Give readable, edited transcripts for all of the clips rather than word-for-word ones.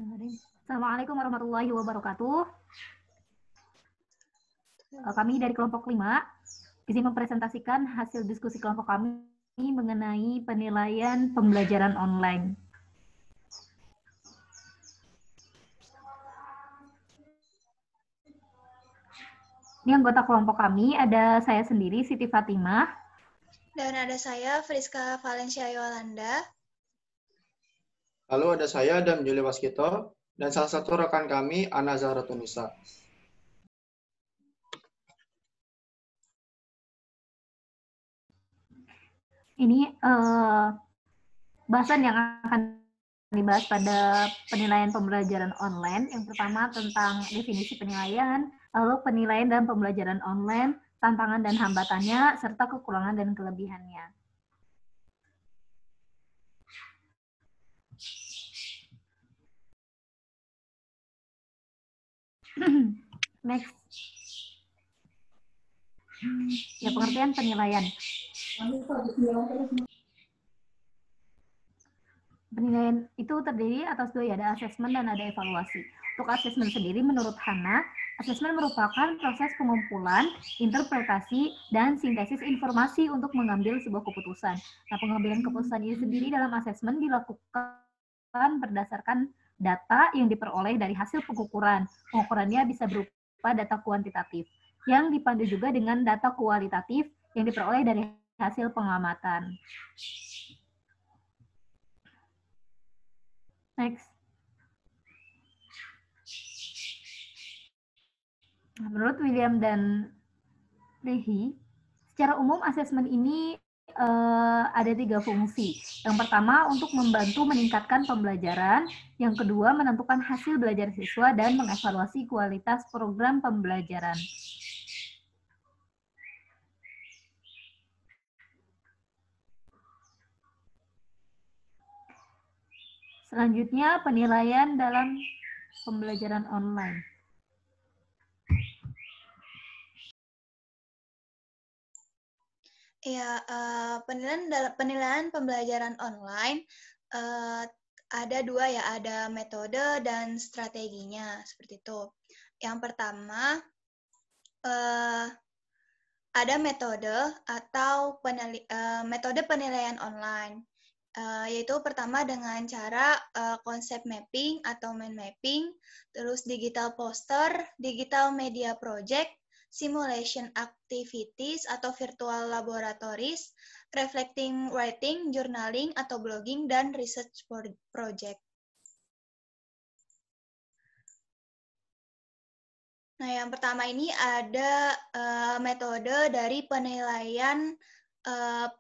Assalamualaikum warahmatullahi wabarakatuh. Kami dari kelompok 5 izin mempresentasikan hasil diskusi kelompok kami mengenai penilaian pembelajaran online. Ini anggota kelompok kami, ada saya sendiri, Siti Fatimah. Dan ada saya, Friska Valencia Yolanda. Lalu ada saya, Adam Juli Waskito, dan salah satu rekan kami, Ana Zahra Tunisa. Ini bahasan yang akan dibahas pada penilaian pembelajaran online. Yang pertama tentang definisi penilaian, lalu penilaian dan pembelajaran online, tantangan dan hambatannya, serta kekurangan dan kelebihannya. Next. Ya, pengertian penilaian. Penilaian itu terdiri atas dua, ya, ada asesmen dan ada evaluasi. Untuk asesmen sendiri, menurut Hana, asesmen merupakan proses pengumpulan, interpretasi, dan sintesis informasi untuk mengambil sebuah keputusan. Nah, pengambilan keputusan ini sendiri dalam asesmen dilakukan berdasarkan data yang diperoleh dari hasil pengukuran. Pengukurannya bisa berupa data kuantitatif, yang dipandu juga dengan data kualitatif yang diperoleh dari hasil pengamatan. Next. Menurut William dan Leahy, secara umum asesmen ini ada 3 fungsi. Yang pertama, untuk membantu meningkatkan pembelajaran. Yang kedua, menentukan hasil belajar siswa dan mengevaluasi kualitas program pembelajaran. Selanjutnya, penilaian dalam pembelajaran online. Ya, penilaian pembelajaran online ada dua, ya, ada metode dan strateginya, seperti itu. Yang pertama, ada metode atau metode penilaian online, yaitu pertama dengan cara konsep mapping atau mind mapping, terus digital poster, digital media project, simulation activities atau virtual laboratories, reflecting writing, journaling atau blogging, dan research project. Nah, yang pertama ini ada metode dari penilaian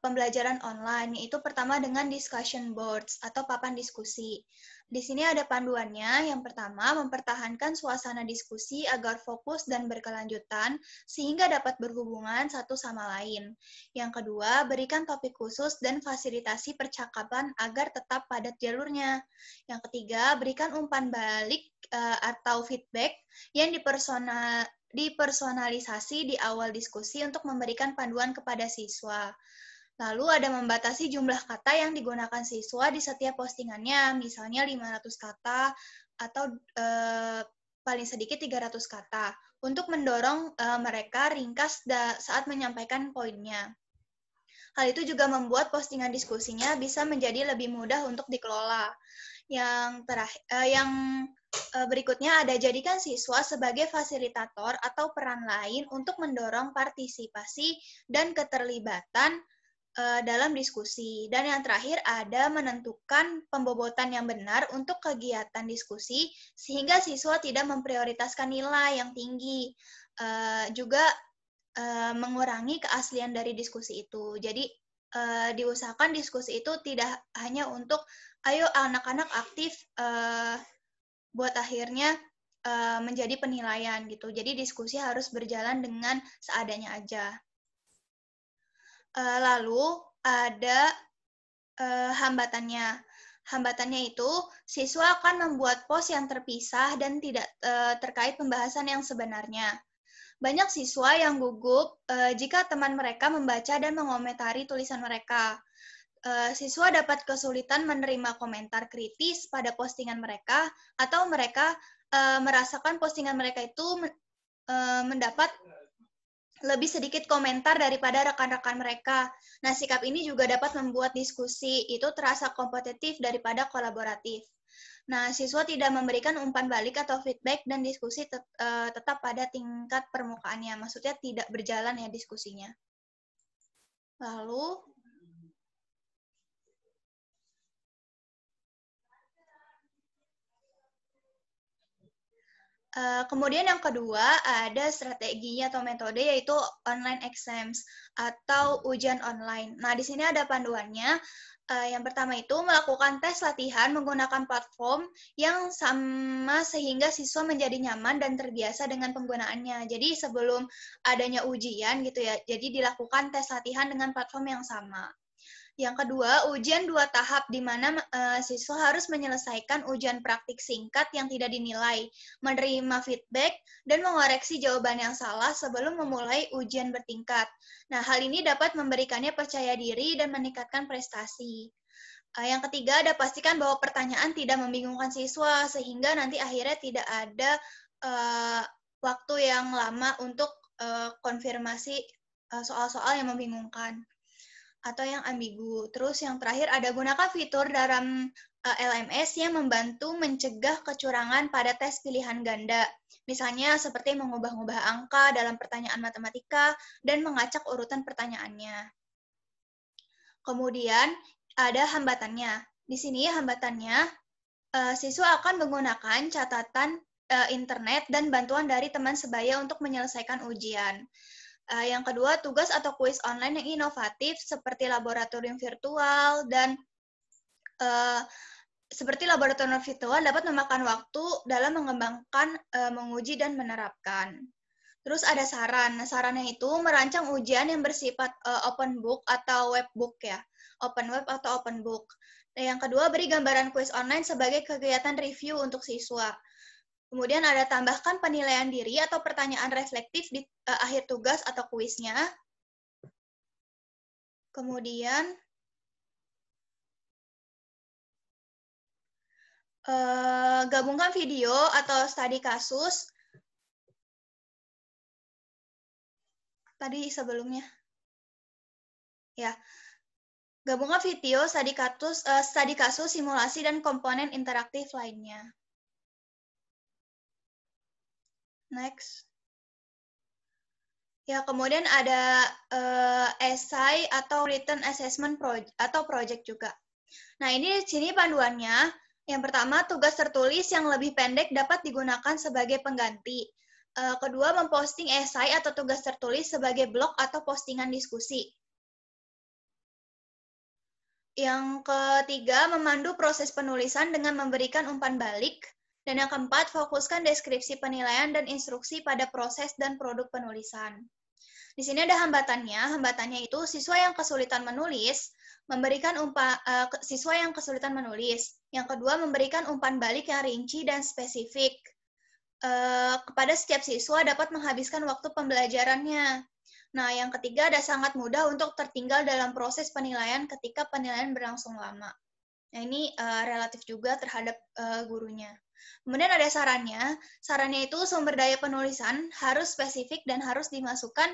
pembelajaran online, yaitu pertama dengan discussion boards atau papan diskusi. Di sini ada panduannya. Yang pertama, mempertahankan suasana diskusi agar fokus dan berkelanjutan sehingga dapat berhubungan satu sama lain. Yang kedua, berikan topik khusus dan fasilitasi percakapan agar tetap padat jalurnya. Yang ketiga, berikan umpan balik atau feedback yang dipersonalisasi di awal diskusi untuk memberikan panduan kepada siswa. Lalu ada membatasi jumlah kata yang digunakan siswa di setiap postingannya, misalnya 500 kata atau paling sedikit 300 kata, untuk mendorong mereka ringkas saat menyampaikan poinnya. Hal itu juga membuat postingan diskusinya bisa menjadi lebih mudah untuk dikelola. Yang berikutnya ada jadikan siswa sebagai fasilitator atau peran lain untuk mendorong partisipasi dan keterlibatan dalam diskusi. Dan yang terakhir ada menentukan pembobotan yang benar untuk kegiatan diskusi sehingga siswa tidak memprioritaskan nilai yang tinggi. Juga mengurangi keaslian dari diskusi itu. Jadi diusahakan diskusi itu tidak hanya untuk ayo anak-anak aktif buat akhirnya menjadi penilaian gitu. Jadi diskusi harus berjalan dengan seadanya aja. Lalu ada hambatannya. Hambatannya itu siswa akan membuat pos yang terpisah dan tidak terkait pembahasan yang sebenarnya. Banyak siswa yang gugup jika teman mereka membaca dan mengomentari tulisan mereka. siswa dapat kesulitan menerima komentar kritis pada postingan mereka, atau mereka merasakan postingan mereka itu mendapat lebih sedikit komentar daripada rekan-rekan mereka. Nah, sikap ini juga dapat membuat diskusi itu terasa kompetitif daripada kolaboratif. Nah, siswa tidak memberikan umpan balik atau feedback dan diskusi tetap pada tingkat permukaannya. Maksudnya tidak berjalan ya diskusinya. Lalu, kemudian yang kedua ada strateginya atau metode yaitu online exams atau ujian online. Nah, di sini ada panduannya. Yang pertama itu melakukan tes latihan menggunakan platform yang sama sehingga siswa menjadi nyaman dan terbiasa dengan penggunaannya. Jadi sebelum adanya ujian gitu ya, jadi dilakukan tes latihan dengan platform yang sama. Yang kedua, ujian 2 tahap di mana siswa harus menyelesaikan ujian praktik singkat yang tidak dinilai, menerima feedback, dan mengoreksi jawaban yang salah sebelum memulai ujian bertingkat. Nah, hal ini dapat memberikannya percaya diri dan meningkatkan prestasi. Yang ketiga, ada pastikan bahwa pertanyaan tidak membingungkan siswa, sehingga nanti akhirnya tidak ada waktu yang lama untuk konfirmasi soal-soal yang membingungkan atau yang ambigu. Terus yang terakhir ada gunakan fitur dalam LMS yang membantu mencegah kecurangan pada tes pilihan ganda. Misalnya seperti mengubah-ubah angka dalam pertanyaan matematika dan mengacak urutan pertanyaannya. Kemudian ada hambatannya. Di sini hambatannya, siswa akan menggunakan catatan internet dan bantuan dari teman sebaya untuk menyelesaikan ujian. Yang kedua, tugas atau kuis online yang inovatif seperti laboratorium virtual dan dapat memakan waktu dalam mengembangkan, menguji dan menerapkan. Terus ada saran. Nah, sarannya itu merancang ujian yang bersifat open book atau webbook ya. Open web atau open book. Dan yang kedua, beri gambaran kuis online sebagai kegiatan review untuk siswa. Kemudian ada tambahkan penilaian diri atau pertanyaan reflektif di akhir tugas atau kuisnya. Kemudian gabungkan video atau studi kasus. Tadi sebelumnya. Ya. Gabungkan video, studi kasus, simulasi, dan komponen interaktif lainnya. Next. Ya, kemudian ada esai atau written assessment atau project juga. Nah, ini di sini panduannya. Yang pertama, tugas tertulis yang lebih pendek dapat digunakan sebagai pengganti. Kedua, memposting esai atau tugas tertulis sebagai blog atau postingan diskusi. Yang ketiga, memandu proses penulisan dengan memberikan umpan balik. Dan yang keempat, fokuskan deskripsi penilaian dan instruksi pada proses dan produk penulisan. Di sini ada hambatannya. Hambatannya itu siswa yang kesulitan menulis, siswa yang kesulitan menulis. Yang kedua, memberikan umpan balik yang rinci dan spesifik. Kepada setiap siswa dapat menghabiskan waktu pembelajarannya. Nah, yang ketiga ada sangat mudah untuk tertinggal dalam proses penilaian ketika penilaian berlangsung lama. Nah, ini relatif juga terhadap gurunya. Kemudian ada sarannya. Sarannya itu sumber daya penulisan harus spesifik dan harus dimasukkan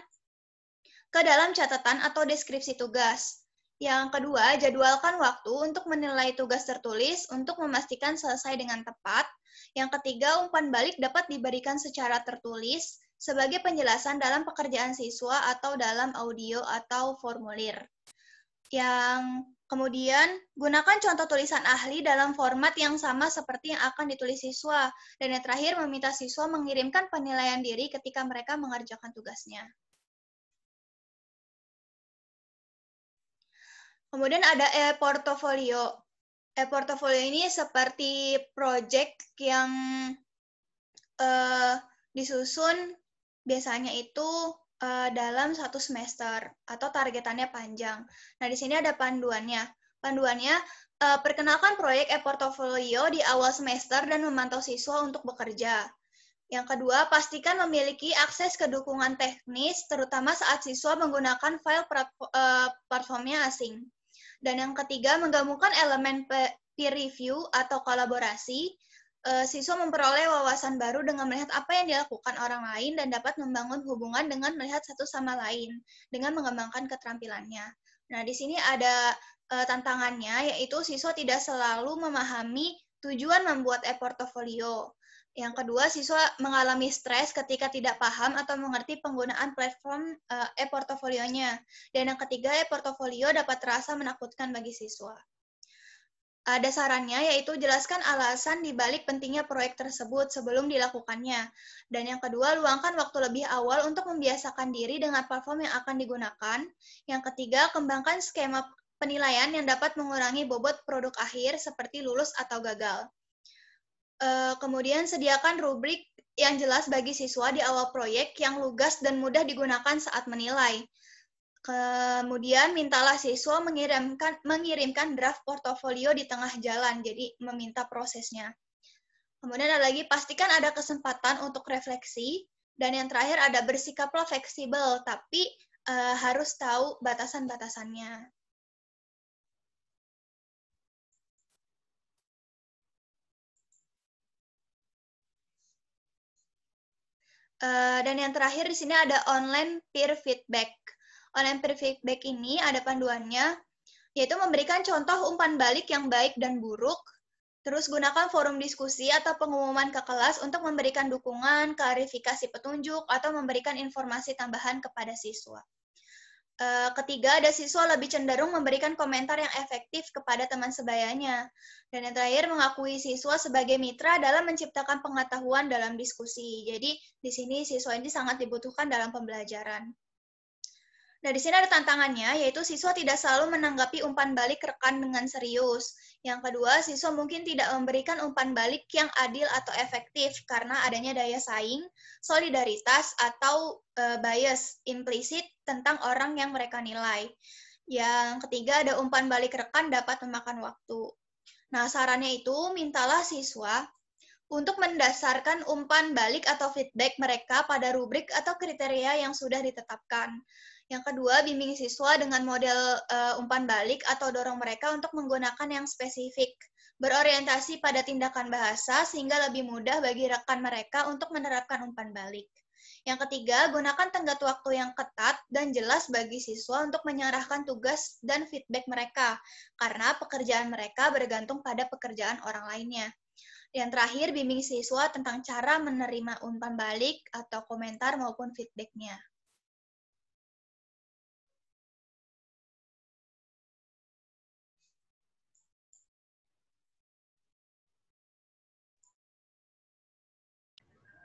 ke dalam catatan atau deskripsi tugas. Yang kedua, jadwalkan waktu untuk menilai tugas tertulis untuk memastikan selesai dengan tepat. Yang ketiga, umpan balik dapat diberikan secara tertulis sebagai penjelasan dalam pekerjaan siswa atau dalam audio atau formulir. Yang kemudian, gunakan contoh tulisan ahli dalam format yang sama seperti yang akan ditulis siswa. Dan yang terakhir, meminta siswa mengirimkan penilaian diri ketika mereka mengerjakan tugasnya. Kemudian ada e-portfolio. E-portfolio ini seperti project yang disusun biasanya itu dalam 1 semester atau targetannya panjang. Nah, di sini ada panduannya. Panduannya, perkenalkan proyek e-portfolio di awal semester dan memantau siswa untuk bekerja. Yang kedua, pastikan memiliki akses ke dukungan teknis, terutama saat siswa menggunakan file platformnya asing. Dan yang ketiga, menggabungkan elemen peer review atau kolaborasi. Siswa memperoleh wawasan baru dengan melihat apa yang dilakukan orang lain dan dapat membangun hubungan dengan melihat satu sama lain dengan mengembangkan keterampilannya. Nah, di sini ada tantangannya, yaitu siswa tidak selalu memahami tujuan membuat e-portofolio. Yang kedua, siswa mengalami stres ketika tidak paham atau mengerti penggunaan platform e-portofolionya. Dan yang ketiga, e-portofolio dapat terasa menakutkan bagi siswa. Ada sarannya, yaitu jelaskan alasan dibalik pentingnya proyek tersebut sebelum dilakukannya. Dan yang kedua, luangkan waktu lebih awal untuk membiasakan diri dengan platform yang akan digunakan. Yang ketiga, kembangkan skema penilaian yang dapat mengurangi bobot produk akhir seperti lulus atau gagal. Kemudian, sediakan rubrik yang jelas bagi siswa di awal proyek yang lugas dan mudah digunakan saat menilai. Kemudian mintalah siswa mengirimkan draft portofolio di tengah jalan, jadi meminta prosesnya. Kemudian ada lagi, pastikan ada kesempatan untuk refleksi. Dan yang terakhir ada bersikaplah fleksibel, tapi harus tahu batasan-batasannya. Dan yang terakhir di sini ada online peer feedback. Online peer feedback ini ada panduannya, yaitu memberikan contoh umpan balik yang baik dan buruk, terus gunakan forum diskusi atau pengumuman ke kelas untuk memberikan dukungan, klarifikasi petunjuk, atau memberikan informasi tambahan kepada siswa. Ketiga, ada siswa lebih cenderung memberikan komentar yang efektif kepada teman sebayanya. Dan yang terakhir, mengakui siswa sebagai mitra dalam menciptakan pengetahuan dalam diskusi. Jadi, di sini siswa ini sangat dibutuhkan dalam pembelajaran. Nah, di sini ada tantangannya, yaitu siswa tidak selalu menanggapi umpan balik rekan dengan serius. Yang kedua, siswa mungkin tidak memberikan umpan balik yang adil atau efektif karena adanya daya saing, solidaritas, atau bias implisit tentang orang yang mereka nilai. Yang ketiga, ada umpan balik rekan dapat memakan waktu. Nah, sarannya itu, mintalah siswa untuk mendasarkan umpan balik atau feedback mereka pada rubrik atau kriteria yang sudah ditetapkan. Yang kedua, bimbing siswa dengan model umpan balik atau dorong mereka untuk menggunakan yang spesifik, berorientasi pada tindakan bahasa sehingga lebih mudah bagi rekan mereka untuk menerapkan umpan balik. Yang ketiga, gunakan tenggat waktu yang ketat dan jelas bagi siswa untuk menyerahkan tugas dan feedback mereka, karena pekerjaan mereka bergantung pada pekerjaan orang lainnya. Yang terakhir, bimbing siswa tentang cara menerima umpan balik atau komentar maupun feedback-nya.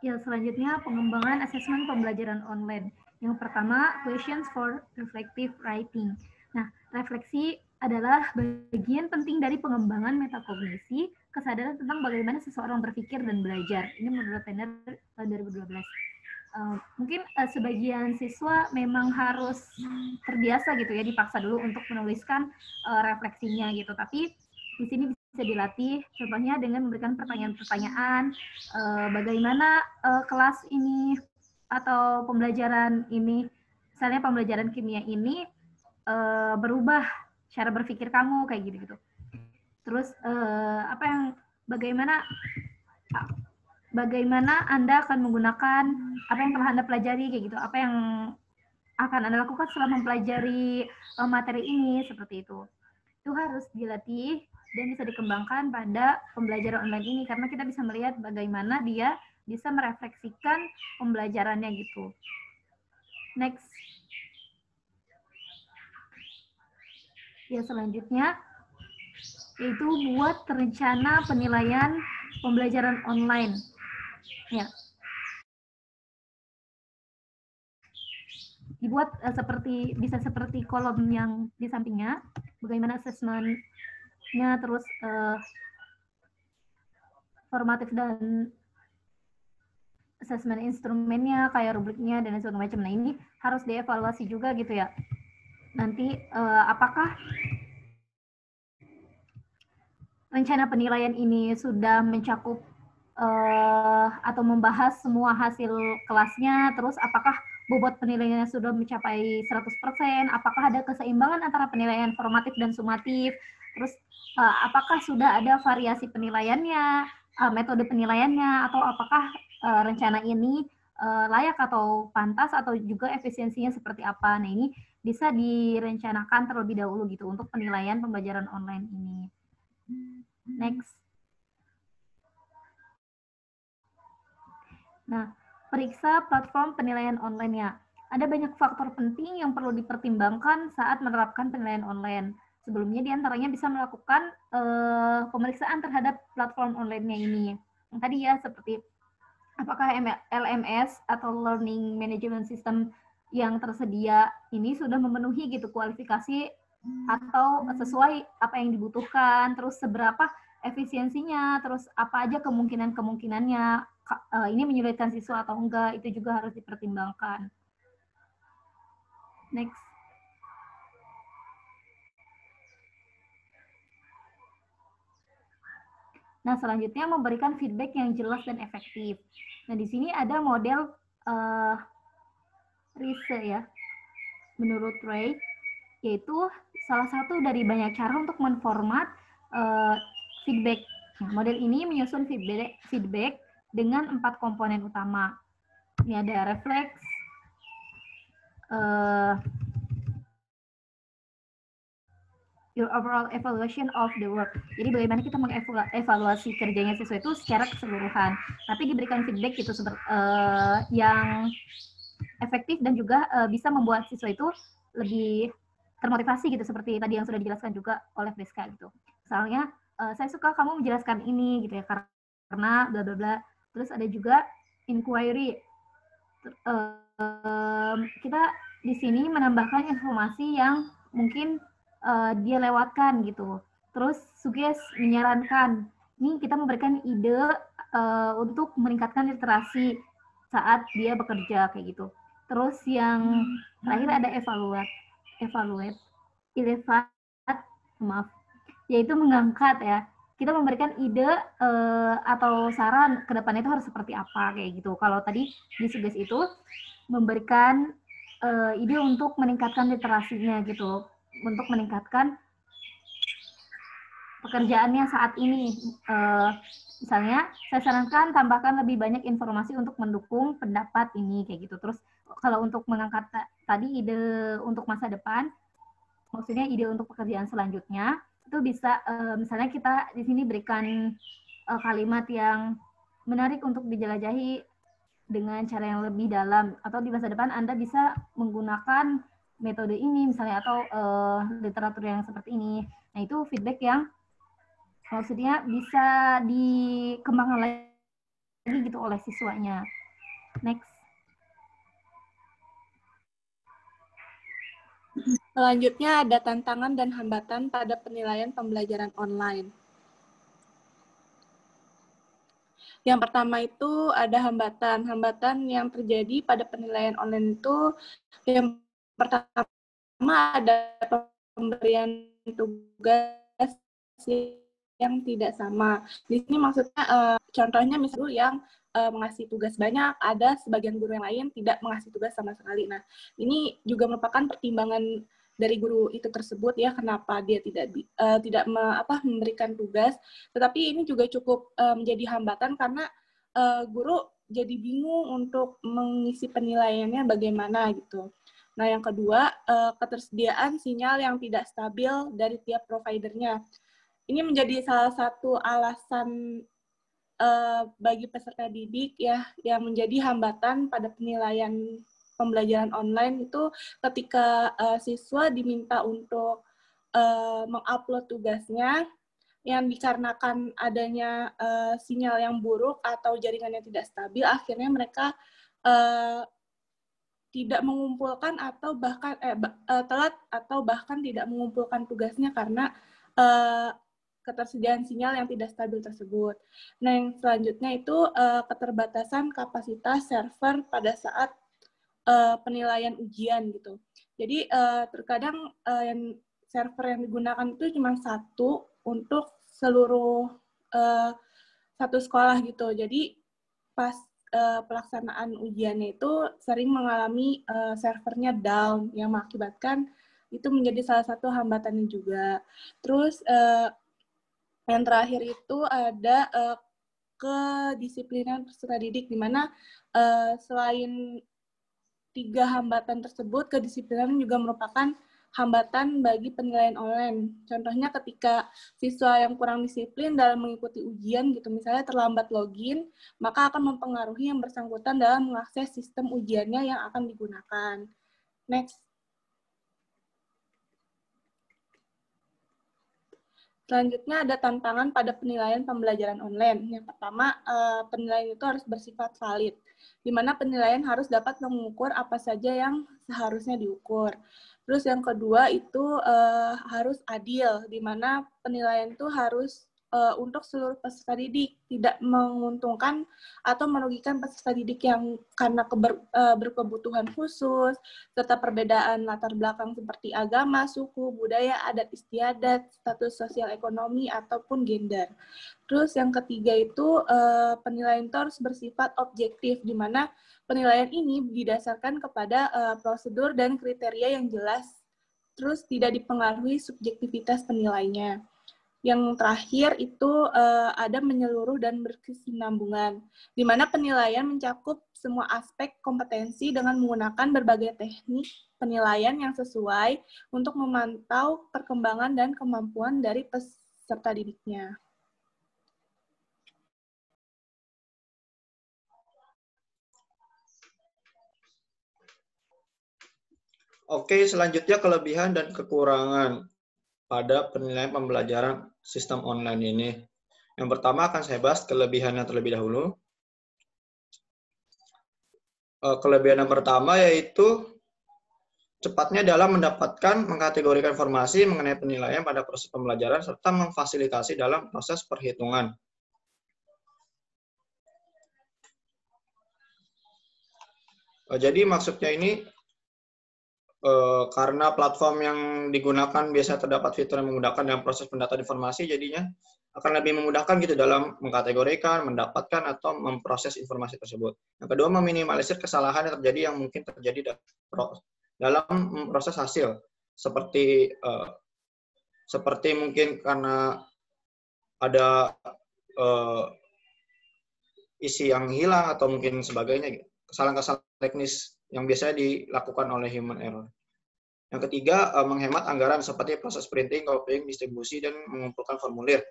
Ya, selanjutnya pengembangan asesmen pembelajaran online. Yang pertama, questions for reflective writing. Nah, refleksi adalah bagian penting dari pengembangan metakognisi, kesadaran tentang bagaimana seseorang berpikir dan belajar. Ini menurut Tenner tahun 2012. Mungkin sebagian siswa memang harus terbiasa gitu ya, dipaksa dulu untuk menuliskan refleksinya gitu. Tapi di sini bisa dilatih, contohnya dengan memberikan pertanyaan-pertanyaan, bagaimana kelas ini atau pembelajaran ini, misalnya pembelajaran kimia ini berubah cara berpikir kamu kayak gitu-gitu. Terus bagaimana Anda akan menggunakan apa yang telah Anda pelajari kayak gitu, apa yang akan Anda lakukan setelah mempelajari materi ini, seperti itu. Itu harus dilatih dan bisa dikembangkan pada pembelajaran online ini, karena kita bisa melihat bagaimana dia bisa merefleksikan pembelajarannya gitu. Next. Ya, selanjutnya yaitu buat rencana penilaian pembelajaran online. Ya. Dibuat bisa seperti kolom yang di sampingnya, bagaimana asesmennya, terus formatif dan asesmen instrumennya, kayak rubriknya dan segala macam. Nah, ini harus dievaluasi juga gitu ya. Nanti apakah rencana penilaian ini sudah mencakup atau membahas semua hasil kelasnya, terus apakah bobot penilaiannya sudah mencapai 100%, apakah ada keseimbangan antara penilaian formatif dan sumatif, terus apakah sudah ada variasi penilaiannya, metode penilaiannya, atau apakah rencana ini layak atau pantas, atau juga efisiensinya seperti apa. Nah, ini bisa direncanakan terlebih dahulu gitu untuk penilaian pembelajaran online ini. Next. Nah, periksa platform penilaian online-nya. Ada banyak faktor penting yang perlu dipertimbangkan saat menerapkan penilaian online. Sebelumnya diantaranya bisa melakukan pemeriksaan terhadap platform online-nya ini. Yang tadi ya, seperti apakah LMS atau Learning Management System yang tersedia ini sudah memenuhi gitu kualifikasi atau sesuai apa yang dibutuhkan, terus seberapa efisiensinya, terus apa aja kemungkinan-kemungkinannya, ini menyulitkan siswa atau enggak, itu juga harus dipertimbangkan. Next. Nah, selanjutnya memberikan feedback yang jelas dan efektif. Nah, di sini ada model RISE ya, menurut Ray, yaitu salah satu dari banyak cara untuk menformat feedback. Nah, model ini menyusun feedback dengan 4 komponen utama. Ini ada refleks, your overall evaluation of the work. Jadi bagaimana kita mengevaluasi kerjanya siswa itu secara keseluruhan. Tapi diberikan feedback itu yang efektif dan juga bisa membuat siswa itu lebih termotivasi gitu, seperti tadi yang sudah dijelaskan juga oleh Friska gitu. Misalnya, saya suka kamu menjelaskan ini gitu ya, karena bla bla bla. Terus ada juga inquiry. Kita di sini menambahkan informasi yang mungkin dia lewatkan gitu. Terus suggest, menyarankan. Ini kita memberikan ide untuk meningkatkan literasi saat dia bekerja kayak gitu. Terus yang terakhir ada yaitu mengangkat ya. Kita memberikan ide atau saran ke depannya itu harus seperti apa kayak gitu. Kalau tadi di suggest itu memberikan ide untuk meningkatkan literasinya gitu, untuk meningkatkan pekerjaannya saat ini. Misalnya, saya sarankan tambahkan lebih banyak informasi untuk mendukung pendapat ini kayak gitu. Terus kalau untuk mengangkat tadi ide untuk masa depan, maksudnya ide untuk pekerjaan selanjutnya, itu bisa misalnya kita di sini berikan kalimat yang menarik untuk dijelajahi dengan cara yang lebih dalam, atau di masa depan Anda bisa menggunakan metode ini misalnya, atau literatur yang seperti ini. Nah, itu feedback yang maksudnya bisa dikembangkan lagi gitu oleh siswanya. Next. Selanjutnya ada tantangan dan hambatan pada penilaian pembelajaran online. Yang pertama itu ada hambatan yang terjadi pada penilaian online itu. Yang pertama ada pemberian tugas yang tidak sama. Di sini maksudnya contohnya misalnya yang mengasih tugas banyak, ada sebagian guru yang lain tidak mengasih tugas sama sekali. Nah, ini juga merupakan pertimbangan dari guru itu tersebut ya, kenapa dia tidak memberikan tugas. Tetapi ini juga cukup menjadi hambatan karena guru jadi bingung untuk mengisi penilaiannya bagaimana gitu. Nah, yang kedua, ketersediaan sinyal yang tidak stabil dari tiap providernya. Ini menjadi salah satu alasan bagi peserta didik ya, yang menjadi hambatan pada penilaian pembelajaran online itu ketika siswa diminta untuk mengupload tugasnya, yang dikarenakan adanya sinyal yang buruk atau jaringan yang tidak stabil, akhirnya mereka tidak mengumpulkan atau bahkan telat atau bahkan tidak mengumpulkan tugasnya karena ketersediaan sinyal yang tidak stabil tersebut. Nah, yang selanjutnya itu keterbatasan kapasitas server pada saat penilaian ujian gitu. Jadi terkadang server yang digunakan itu cuma satu untuk seluruh satu sekolah gitu. Jadi pas pelaksanaan ujiannya itu sering mengalami servernya down yang mengakibatkan itu menjadi salah satu hambatannya juga. Terus yang terakhir itu ada kedisiplinan peserta didik, di mana selain 3 hambatan tersebut, kedisiplinan juga merupakan hambatan bagi penilaian online. Contohnya ketika siswa yang kurang disiplin dalam mengikuti ujian, gitu, misalnya terlambat login, maka akan mempengaruhi yang bersangkutan dalam mengakses sistem ujiannya yang akan digunakan. Next. Selanjutnya ada tantangan pada penilaian pembelajaran online. Yang pertama, penilaian itu harus bersifat valid, di mana penilaian harus dapat mengukur apa saja yang seharusnya diukur. Terus yang kedua itu harus adil, di mana penilaian itu harus untuk seluruh peserta didik, tidak menguntungkan atau merugikan peserta didik yang karena berkebutuhan khusus, serta perbedaan latar belakang seperti agama, suku, budaya, adat istiadat, status sosial ekonomi, ataupun gender. Terus yang ketiga itu penilaian itu harus bersifat objektif, di mana penilaian ini didasarkan kepada prosedur dan kriteria yang jelas, terus tidak dipengaruhi subjektivitas penilainya. Yang terakhir itu ada menyeluruh dan berkesinambungan, di mana penilaian mencakup semua aspek kompetensi dengan menggunakan berbagai teknik penilaian yang sesuai untuk memantau perkembangan dan kemampuan dari peserta didiknya. Oke, selanjutnya kelebihan dan kekurangan pada penilaian pembelajaran sistem online ini. Yang pertama akan saya bahas kelebihannya terlebih dahulu. Kelebihan yang pertama yaitu cepatnya dalam mendapatkan, mengkategorikan informasi mengenai penilaian pada proses pembelajaran, serta memfasilitasi dalam proses perhitungan. Jadi maksudnya ini, karena platform yang digunakan biasa terdapat fitur yang memudahkan dalam proses pendataan informasi, jadinya akan lebih memudahkan gitu dalam mengkategorikan, mendapatkan, atau memproses informasi tersebut. Yang kedua, meminimalisir kesalahan yang terjadi yang mungkin terjadi dalam proses hasil, seperti mungkin karena ada isi yang hilang atau mungkin sebagainya, kesalahan-kesalahan teknis yang biasanya dilakukan oleh human error. Yang ketiga, menghemat anggaran seperti proses printing, copying, distribusi, dan mengumpulkan formulir.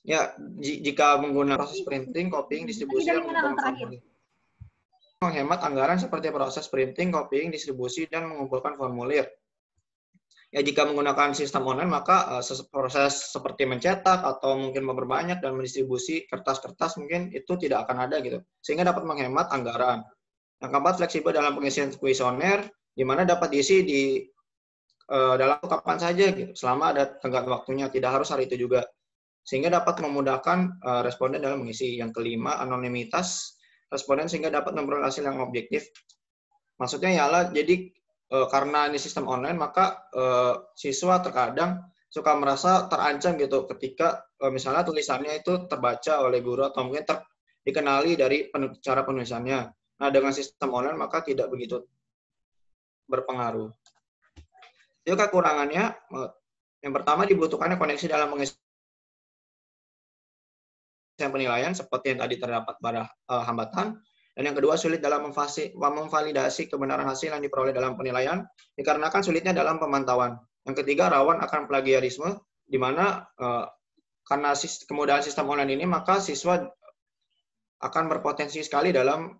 Ya, jika menggunakan proses printing, copying, distribusi, dan mengumpulkan formulir. Menghemat anggaran seperti proses printing, copying, distribusi, dan mengumpulkan formulir. Ya, jika menggunakan sistem online, maka proses seperti mencetak atau mungkin memperbanyak dan mendistribusi kertas-kertas mungkin itu tidak akan ada gitu, sehingga dapat menghemat anggaran. Yang keempat, fleksibel dalam pengisian kuesioner, di mana dapat diisi di dalam kapan saja gitu, selama ada tenggat waktunya, tidak harus hari itu juga, sehingga dapat memudahkan responden dalam mengisi. Yang kelima, anonimitas responden sehingga dapat memperoleh hasil yang objektif. Maksudnya ialah jadi karena ini sistem online, maka siswa terkadang suka merasa terancam gitu ketika misalnya tulisannya itu terbaca oleh guru atau mungkin dikenali dari cara penulisannya. Nah, dengan sistem online maka tidak begitu berpengaruh. Jadi kekurangannya, yang pertama dibutuhkannya koneksi dalam mengisi penilaian seperti yang tadi terdapat pada hambatan. Dan yang kedua, sulit dalam memvalidasi kebenaran hasil yang diperoleh dalam penilaian dikarenakan sulitnya dalam pemantauan. Yang ketiga, rawan akan plagiarisme, di mana karena kemudahan sistem online ini maka siswa akan berpotensi sekali dalam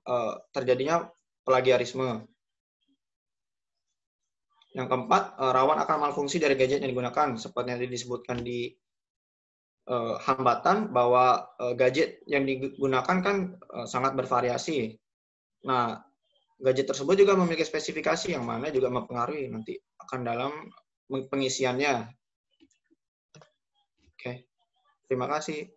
terjadinya plagiarisme. Yang keempat, rawan akan malfungsi dari gadget yang digunakan, seperti yang disebutkan di hambatan, bahwa gadget yang digunakan kan sangat bervariasi. Nah, gadget tersebut juga memiliki spesifikasi yang mana juga mempengaruhi nanti akan dalam pengisiannya. Oke, terima kasih.